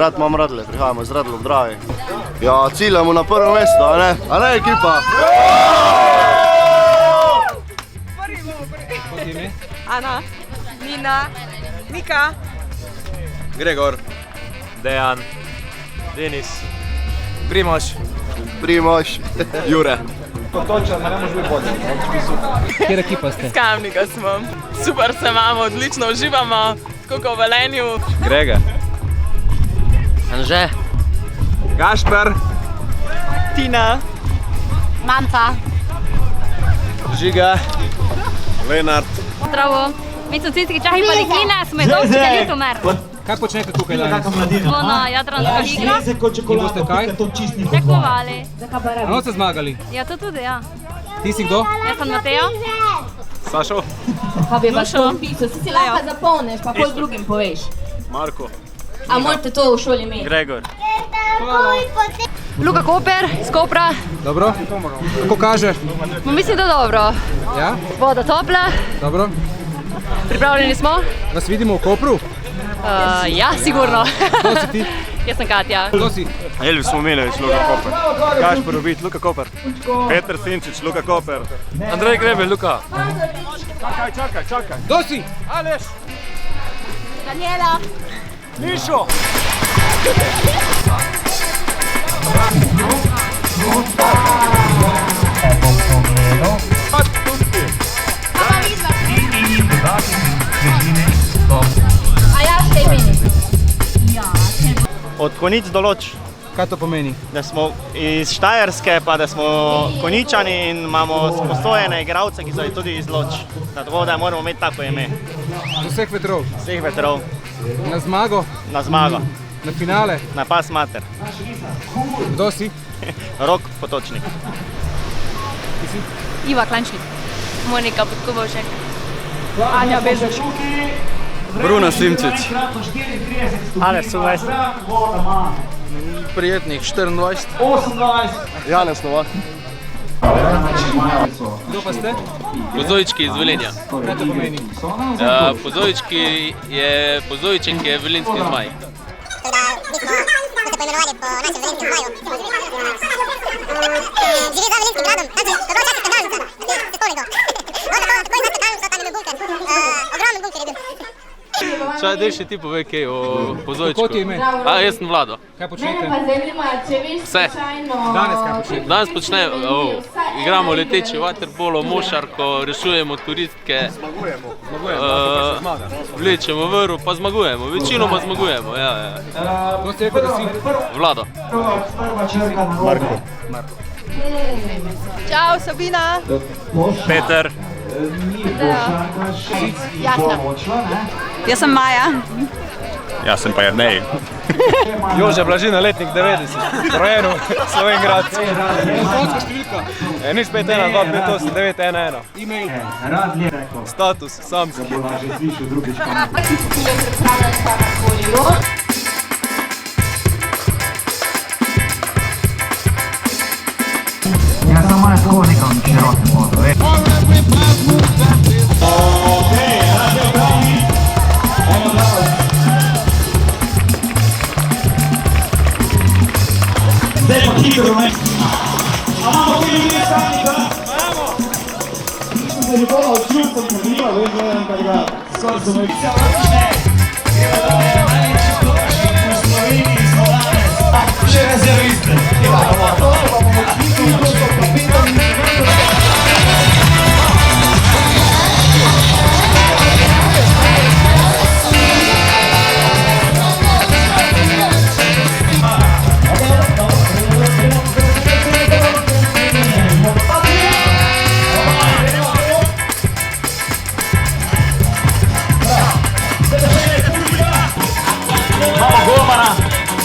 Rad imam Radlje, prihajamo iz Radlov Dravi. Ja, ciljamo na prvo mesto, a ne? A ne, ekipa? Ana, Nina, Mika, Gregor, Dejan, Denis, Primož, Jure. Kjer ekipa ste? s Kamnika smo. Super se imamo, odlično uživamo, tako kot v Velenju. Grega. Anže. Gašper. Tina, Manca. Žiga. Lenart. Zdravo. Mi smo Citki-Čahi Polikline, smo iz občine Ljutomer. Kaj počnete tukaj danes? Smo na Jadranskih igrah In boste kaj? tekmovali. Ano ste zmagali? Ja, to tudi, ja. Ti si kdo? Jaz sem Mateja. Sašo. Pa bi pa to pisal, si lahko zapomniš, pa pol drugim poveš. Marko. A morate to v šoli imeti? Gregor. Luka Koper iz Kopra. Dobro. Kako kaže? Mislim, da dobro. Ja? Voda topla, Dobro. pripravljeni smo. Vas vidimo v Kopru? Ja, sigurno. Kdo si ti? Jaz sem Katja. Kdo si? Elvis Momilović, Luka Koper. Gašper Ubit, Luka Koper. Peter Sinčić, Luka Koper. Andrej Grebelj, Luka. Čakaj. Kdo si? Aleš. Daniela. Mišo. A ja še imeni. Od Konic do Loč, Kaj to pomeni? da smo iz Štajerske, pa da smo Koničani in imamo sposojene igralce, ki so tudi iz Loč. Tako da moramo imeti tako ime, Z vseh vetrov. vseh vetrov, Na zmago, na zmago, na finale. na pas mater. Kdo si? Rok Potočnik. Iva Klančnik. Monika Podkovovšek. Anja Bežač. Bruna Simčić. Aleš Suvest. Prijetnih 24. Janez Novak. Kdo pa ste? Pozojčki iz Velenja. Kaj to pomeni? Pozojčki je Pozojček je velenjski zmaj. Mi smo se poimenovali po našem velenjskem zmaju. Živi za velenjskim gradom, znači dobro časa skandalnica, se spomni to. Onda kao, tvoj zna skandalnica, tam je bil bunker, ogromen bunker je bil. Čaj, dej še ti povej kaj o Pozojčku. Kako ti je ime? Jaz sem Vlado. Kaj počnete? Vse. Danes kaj počnete? Danes počnemo, igramo leteči vaterpolo, mošarko, rešujemo turistke. Vlečemo vrv, pa zmagujemo, večinoma zmagujemo, ja. Kdo si rekel, da si? Vlado. Marko. Čau, Sabina. Peter. Jasna. Jaz sem Maja. Jaz sem pa Jernej. Jože Blažina, letnik 90. Rojen v Slovenjgrad. Telefonska številka. 0512 911. E-mail. Status, samski. Ja sam malo hodnikam širokim vodu. Zdaj pa hitro mestno. A imamo kaj ljudi samnika? Imamo! Nisem se nikola odčutil, ko nima, vem, kaj ga srce me vse vrčne. Gremo dalje, najljepši domači v Sloveniji, Slovenec. Še rezerviste. Imamo to, pa bomo hitro, ko so kapitani.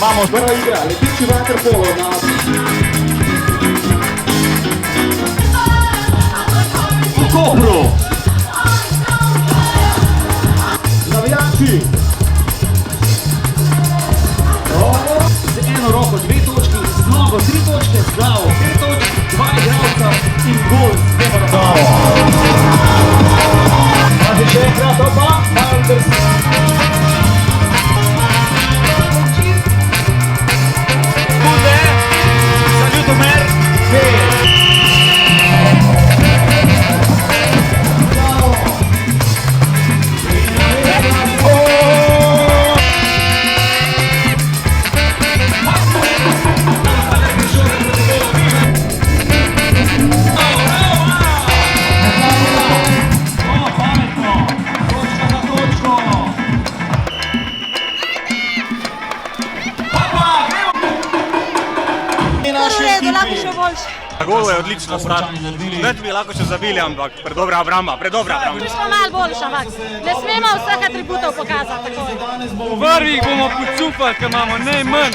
Vamos, prva igra, leteči vaterpolo na... V Kopru! Navijači! Z eno roko 2 točki, z nogo 3 točke, z glavo 5 točk, 2 igralca in gol z Deborah. Pazi še enkrat, opa, Manders. Bilo je odlično start. Več bi lahko še zabili, ampak predobra obramba, predobra obramba. Mi smo malo boljši, ampak ne smemo vseh atributov pokazati takoj. V prvih bomo pocupali, ker imamo najmanj.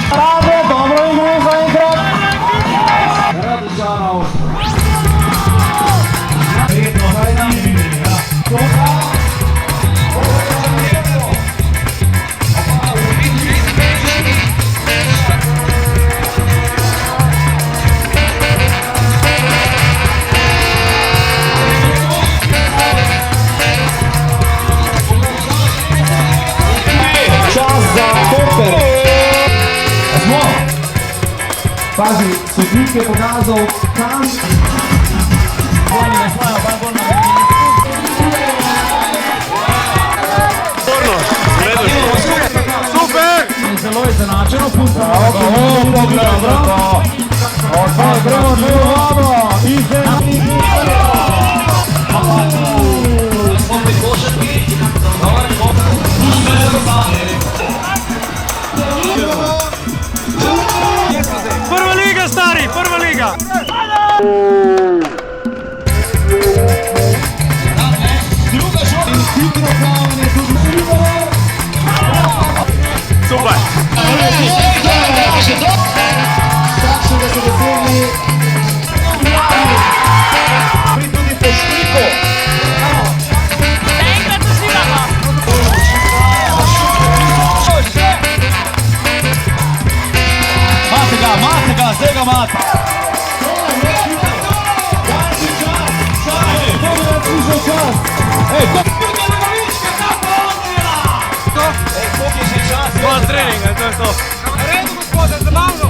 Bravo, dobro igro za enkrat. Radžanov. Prijetno, hajde. Čas za Koper. Smo. Pazi, sodnik je pokazal kam. Super! Zelo je zanačeno, punca. Gremo dobro. Prva liga, stari, prva liga! Druga žoga in hitro plavanje tudi Super! Takšnega so dosegli tudi Peštriko. Enkrat uživamo. Mate ga, zdaj ga mate. Dovolj treninga, to je to. Redu, gospode, zabavno.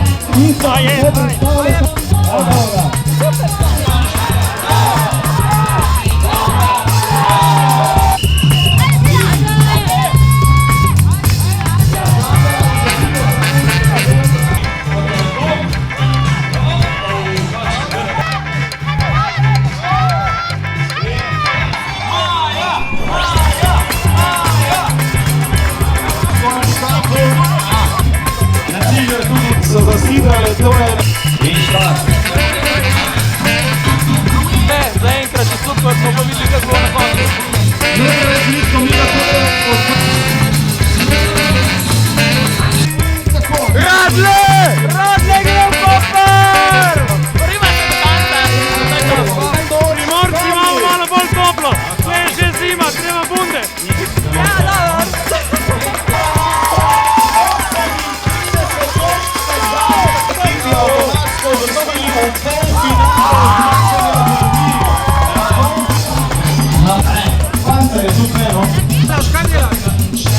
So zasidrale, to je... Ne, zaenkrat je super, smo pa videli, kaj bo na koncu. Nekaj različno, mi lahko Radle! Radle, grem Koper! Borimo se do konca in zdaj to. Primorci imamo malo bolj toplo. To je že zima, treba bunde. Ja, dobro.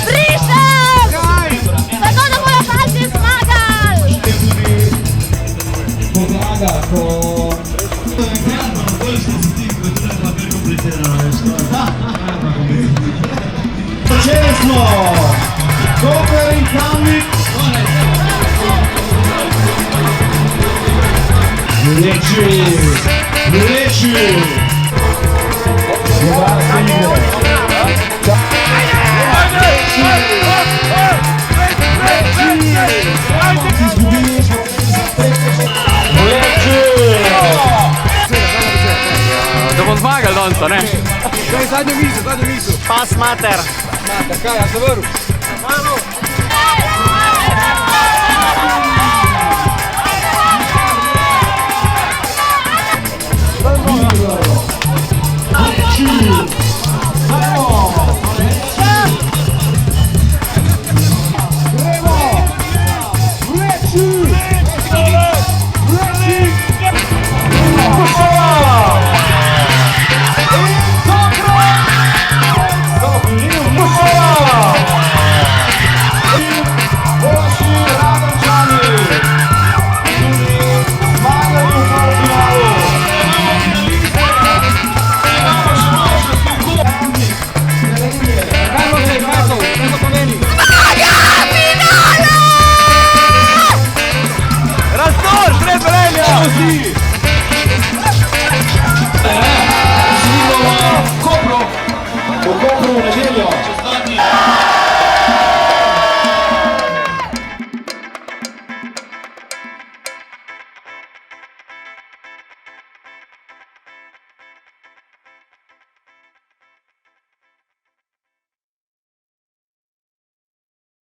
Prišel! Tako da bojo falci zmagali! Začeli smo! Koper in Kamnik! Vreči! Da bom zmagal danes, ne? Daj, zadnjo mizo. Pas mater. Mater, kaj, ja zavrl.